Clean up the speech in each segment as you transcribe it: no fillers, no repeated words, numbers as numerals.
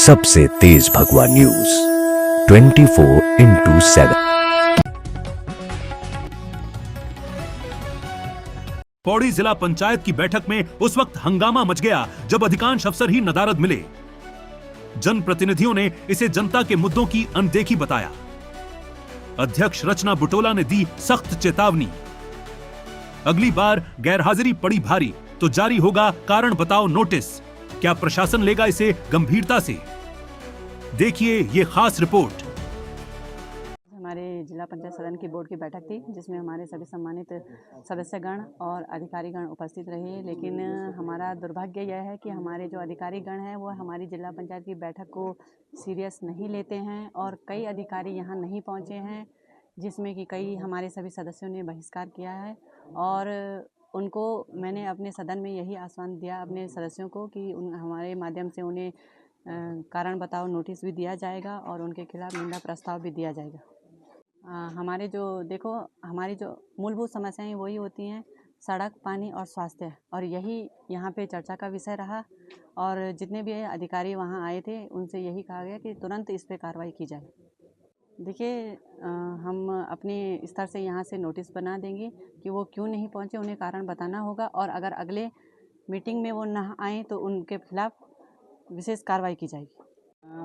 सबसे तेज भगवा न्यूज 24/7। पौड़ी जिला पंचायत की बैठक में उस वक्त हंगामा मच गया जब अधिकांश अफसर ही नदारद मिले। जनप्रतिनिधियों ने इसे जनता के मुद्दों की अनदेखी बताया। अध्यक्ष रचना बुटोला ने दी सख्त चेतावनी। अगली बार गैरहाजिरी पड़ी भारी तो जारी होगा कारण बताओ नोटिस। क्या प्रशासन लेगा इसे गंभीरता से? देखिए ये खास रिपोर्ट। हमारे जिला पंचायत सदन की बोर्ड की बैठक थी जिसमें हमारे सभी सम्मानित सदस्यगण और अधिकारीगण उपस्थित रहे, लेकिन हमारा दुर्भाग्य यह है कि हमारे जो अधिकारीगण हैं वो हमारी जिला पंचायत की बैठक को सीरियस नहीं लेते हैं और कई अधिकारी यहाँ नहीं पहुँचे हैं, जिसमें कि कई हमारे सभी सदस्यों ने बहिष्कार किया है। और उनको मैंने अपने सदन में यही आश्वासन दिया अपने सदस्यों को कि हमारे माध्यम से उन्हें कारण बताओ नोटिस भी दिया जाएगा और उनके खिलाफ निंदा प्रस्ताव भी दिया जाएगा। हमारे हमारी जो मूलभूत समस्याएं वही होती हैं सड़क, पानी और स्वास्थ्य, और यही यहाँ पे चर्चा का विषय रहा। और जितने भी अधिकारी वहाँ आए थे उनसे यही कहा गया कि तुरंत इस पे कार्रवाई की जाए। देखिए, हम अपने स्तर से यहाँ से नोटिस बना देंगे कि वो क्यों नहीं पहुँचे, उन्हें कारण बताना होगा, और अगर अगले मीटिंग में वो ना आए तो उनके खिलाफ विशेष कार्रवाई की जाएगी।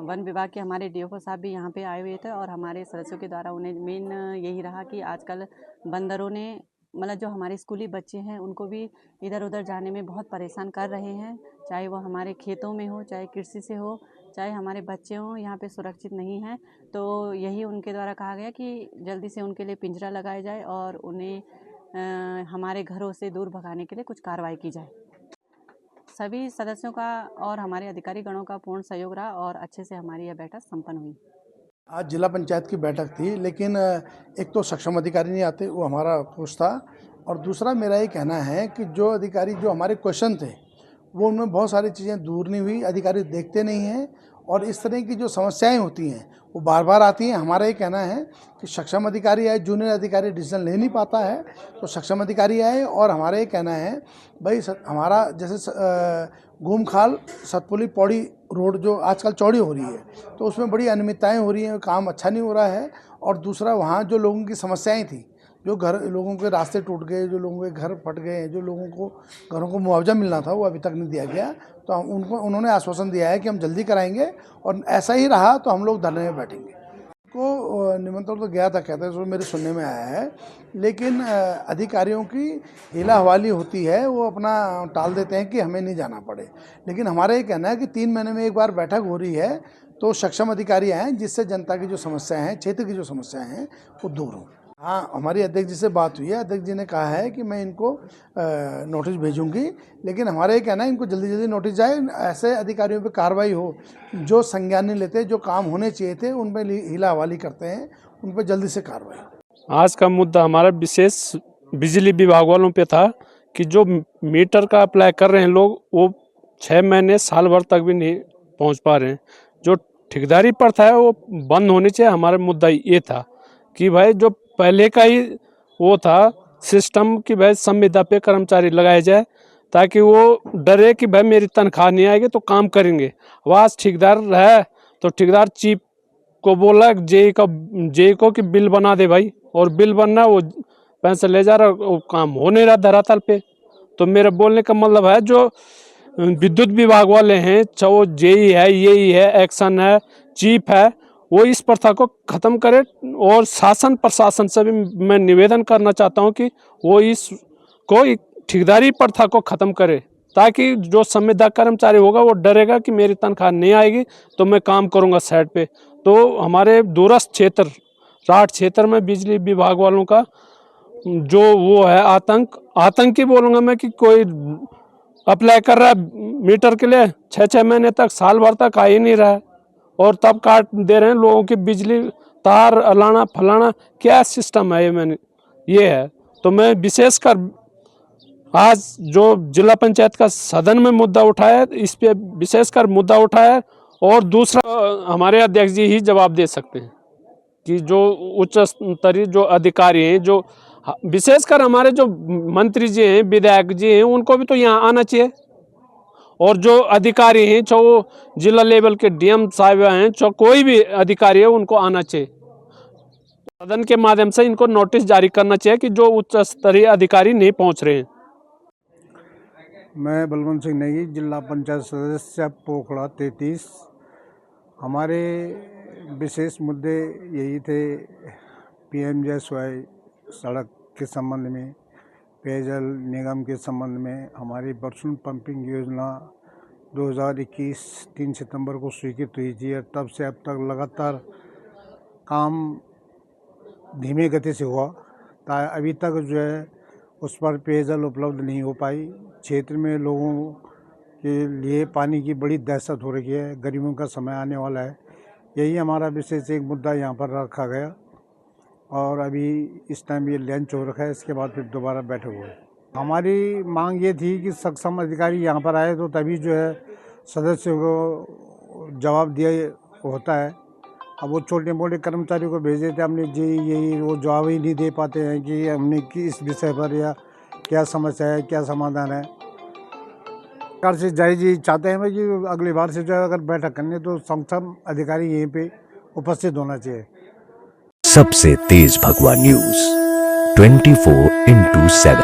वन विभाग के हमारे डीएफओ साहब भी यहाँ पे आए हुए थे और हमारे सदस्यों के द्वारा उन्हें मेन यही रहा कि आजकल बंदरों ने मतलब जो हमारे स्कूली बच्चे हैं उनको भी इधर उधर जाने में बहुत परेशान कर रहे हैं, चाहे वो हमारे खेतों में हो, चाहे कृषि से हो, चाहे हमारे बच्चे हों, यहाँ पे सुरक्षित नहीं हैं। तो यही उनके द्वारा कहा गया कि जल्दी से उनके लिए पिंजरा लगाया जाए और उन्हें हमारे घरों से दूर भगाने के लिए कुछ कार्रवाई की जाए। सभी सदस्यों का और हमारे अधिकारी गणों का पूर्ण सहयोग रहा और अच्छे से हमारी यह बैठक संपन्न हुई। आज जिला पंचायत की बैठक थी, लेकिन एक तो सक्षम अधिकारी नहीं आते, वो हमारा खुश था, और दूसरा मेरा ये कहना है कि जो अधिकारी जो हमारे क्वेश्चन थे वो उनमें बहुत सारी चीज़ें दूर नहीं हुई, अधिकारी देखते नहीं हैं, और इस तरह की जो समस्याएं होती हैं वो बार बार आती हैं। हमारा ये कहना है कि सक्षम अधिकारी आए, जूनियर अधिकारी डिसीजन ले नहीं पाता है तो सक्षम अधिकारी आए। और हमारा ये कहना है भाई हमारा जैसे घूमखाल सतपुली पौड़ी रोड जो आजकल चौड़ी हो रही है तो उसमें बड़ी अनियमितताएं हो रही हैं, काम अच्छा नहीं हो रहा है। और दूसरा वहाँ जो लोगों की समस्याएं थी, जो लोगों के रास्ते टूट गए, जो लोगों के घर फट गए, जो लोगों को घरों को मुआवजा मिलना था वो अभी तक नहीं दिया गया। तो उन्होंने आश्वासन दिया है कि हम जल्दी कराएंगे, और ऐसा ही रहा तो हम लोग धरने में बैठेंगे। को निमंत्रण तो गया था, कहते हैं, मेरे सुनने में आया है, लेकिन अधिकारियों की हीला हवाली होती है, वो अपना टाल देते हैं कि हमें नहीं जाना पड़े। लेकिन हमारा ये कहना है कि 3 महीने में एक बार बैठक हो रही है तो सक्षम अधिकारी आए जिससे जनता की जो समस्याएं हैं, क्षेत्र की जो समस्याएं हैं वो दूर हों। हाँ, हमारी अध्यक्ष जी से बात हुई है, अध्यक्ष जी ने कहा है कि मैं इनको नोटिस भेजूंगी, लेकिन हमारा ये कहना है इनको जल्दी जल्दी नोटिस जाए, ऐसे अधिकारियों पे कार्रवाई हो जो संज्ञान नहीं लेते, जो काम होने चाहिए थे उन पर हीला हवाली करते हैं, उन पर जल्दी से कार्रवाई हो। आज का मुद्दा हमारा विशेष बिजली विभाग वालों पे था कि जो मीटर का अप्लाई कर रहे हैं लोग वो 6 महीने साल भर तक भी नहीं पहुँच पा रहे हैं। जो ठेकेदारी प्रथा है वो बंद होनी चाहिए। हमारा मुद्दा ये था कि भाई जो पहले का ही वो था सिस्टम कि भाई संविदा पे कर्मचारी लगाया जाए ताकि वो डरे कि भाई मेरी तनख्वाह नहीं आएगी तो काम करेंगे। आज ठेकेदार है तो ठेकेदार चीफ को बोला जेई को कि बिल बना दे भाई, और बिल बनना वो पैसे ले जा रहा, वो काम हो नहीं रहा धरातल पे। तो मेरा बोलने का मतलब है जो विद्युत विभाग वाले हैं, चाहे वो जेई है, येई है, एक्शन है, चीफ है, वो इस प्रथा को ख़त्म करे। और शासन प्रशासन से भी मैं निवेदन करना चाहता हूँ कि वो इसको ठेकेदारी प्रथा को ख़त्म करे, ताकि जो संविदा कर्मचारी होगा वो डरेगा कि मेरी तनख्वाह नहीं आएगी तो मैं काम करूँगा साइड पे। तो हमारे दूरस्थ क्षेत्र राठ क्षेत्र में बिजली विभाग वालों का जो वो है आतंकी बोलूँगा मैं, कि कोई अप्लाई कर रहा है मीटर के लिए 6 महीने तक, साल भर तक आ ही नहीं रहा है, और तब काट दे रहे हैं लोगों की बिजली तार अलाना फलाना। क्या सिस्टम है ये है। तो मैं विशेषकर आज जो जिला पंचायत का सदन में मुद्दा उठाया इस पे विशेषकर मुद्दा उठाया। और दूसरा हमारे अध्यक्ष जी ही जवाब दे सकते हैं कि जो उच्च स्तरीय जो अधिकारी हैं, जो विशेषकर हमारे जो मंत्री जी हैं, विधायक जी हैं, उनको भी तो यहाँ आना चाहिए। और जो अधिकारी हैं, चाहे वो जिला लेवल के डीएम साहब हैं, चाहे कोई भी अधिकारी है, उनको आना चाहिए। सदन के माध्यम से इनको नोटिस जारी करना चाहिए कि जो उच्च स्तरीय अधिकारी नहीं पहुंच रहे हैं। मैं बलवंत सिंह नेगी, जिला पंचायत सदस्य पोखड़ा 33। हमारे विशेष मुद्दे यही थे, पीएमजीएसवाई सड़क के संबंध में, पेयजल निगम के संबंध में। हमारी बरसुन पंपिंग योजना 2021 3 सितंबर को स्वीकृत हुई थी और तब से अब तक लगातार काम धीमे गति से हुआ, अभी तक जो है उस पर पेयजल उपलब्ध नहीं हो पाई। क्षेत्र में लोगों के लिए पानी की बड़ी दहशत हो रही है, गर्मियों का समय आने वाला है। यही हमारा विशेष एक मुद्दा यहाँ पर रखा गया और अभी इस टाइम ये लंच हो रखा है, इसके बाद फिर दोबारा बैठक हुई। हमारी मांग ये थी कि सक्षम अधिकारी यहाँ पर आए तो तभी जो है सदस्यों को जवाब दिया होता है। अब वो छोटे मोटे कर्मचारियों को भेजे थे हमने जी, यही वो जवाब ही नहीं दे पाते हैं कि हमने किस विषय पर या क्या समस्या है, क्या समाधान है। सरकार से जायज़ चाहते हैं कि अगली बार से जो है अगर बैठक करनी तो सक्षम अधिकारी यहीं पे उपस्थित होना चाहिए। सबसे तेज भगवा न्यूज 24/7।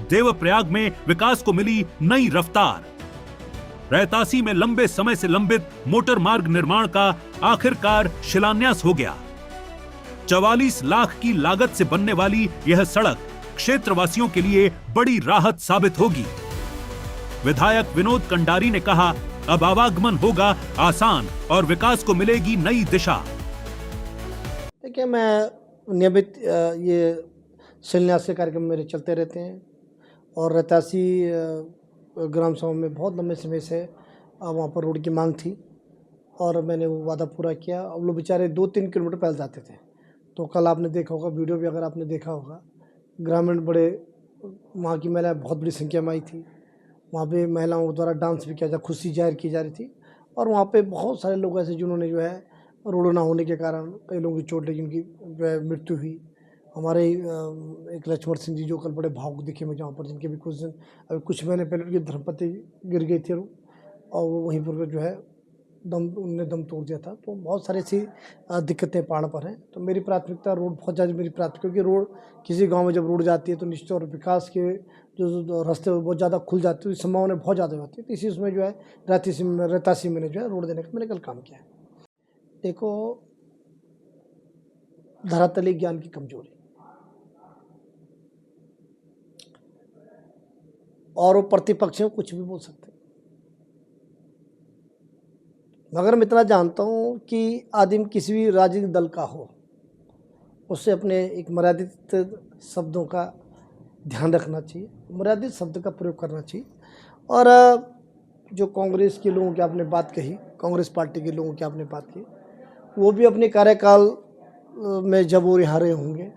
देवप्रयाग में विकास को मिली नई रफ्तार। रहतासी में लंबे समय से लंबित मोटर मार्ग निर्माण का आखिरकार शिलान्यास हो गया। 44 लाख की लागत से बनने वाली यह सड़क क्षेत्रवासियों के लिए बड़ी राहत साबित होगी। विधायक विनोद कंडारी ने कहा, अब आवागमन होगा आसान और विकास को मिलेगी नई दिशा। देखिए, मैं नियमित ये शिलान्यास के कार्यक्रम मेरे चलते रहते हैं और रहतासी ग्राम सभा में बहुत लंबे समय से वहाँ पर रोड की मांग थी और मैंने वो वादा पूरा किया। अब लोग बेचारे 2-3 किलोमीटर पैदल जाते थे, तो कल आपने देखा होगा वीडियो भी, अगर आपने देखा होगा, ग्रामीण बड़े वहाँ की महिलाएं बहुत बड़ी संख्या में आई थी। वहाँ पे महिलाओं द्वारा डांस भी किया जा, खुशी जाहिर की जा रही थी और वहाँ पे बहुत सारे लोग ऐसे जिन्होंने जो है रोड ना होने के कारण कई लोगों की चोट लगी, उनकी मृत्यु हुई। हमारे एक लक्ष्मण सिंह जी जो कल बड़े भावुक दिखे मुझे वहाँ पर, जिनके भी कुछ महीने पहले उनकी धर्मपत्नी गिर गई थी और वो वहीं पर जो है उनने दम तोड़ दिया था। तो बहुत सारी ऐसी दिक्कतें पहाड़ पर हैं। तो मेरी प्राथमिकता रोड बहुत ज़्यादा मेरी प्राथमिकता, क्योंकि रोड किसी गांव में जब रोड जाती है तो निश्चित और विकास के जो रास्ते बहुत ज़्यादा खुल जाती है, संभावना बहुत ज़्यादा होती है। तो इसी उसमें जो है रहतासी मैंने जो है रोड देने का मैंने कल काम किया है। देखो, धरातली ज्ञान की कमजोरी और वो प्रतिपक्ष में कुछ भी बोल सकते हैं, मगर मैं इतना जानता हूँ कि आदमी किसी भी राजनीतिक दल का हो, उससे अपने एक मर्यादित शब्दों का ध्यान रखना चाहिए, मर्यादित शब्द का प्रयोग करना चाहिए। और जो कांग्रेस के लोगों की आपने बात कही, कांग्रेस पार्टी के लोगों की आपने बात की, वो भी अपने कार्यकाल में जब वो यहाँ रहे होंगे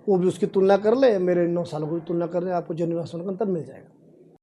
वो भी उसकी तुलना कर ले, मेरे 9 सालों की तुलना कर ले, आपको जो निवास का अंतर मिल जाएगा।